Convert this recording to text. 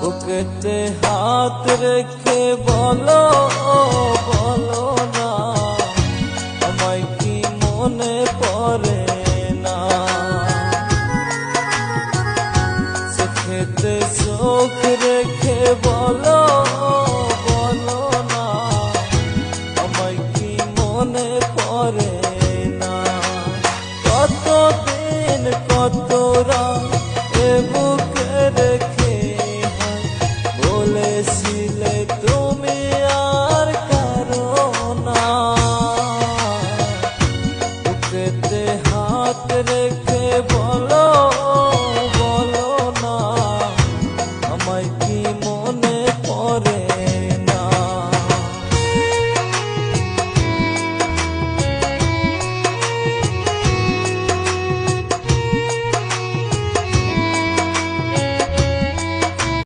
বুকেতে হাত রেখে বলো বলো না, আমায় কি মনে পড়ে না? চোখেতে চোখ রেখে বলো বলো না, আমায় কি মনে পড়ে না? কতদিন কত রাত এ বুকে রেখে বলেছিলে তুমি আর কারো না। বুকেতে হাত রেখে বলো বলো না, আমায় কি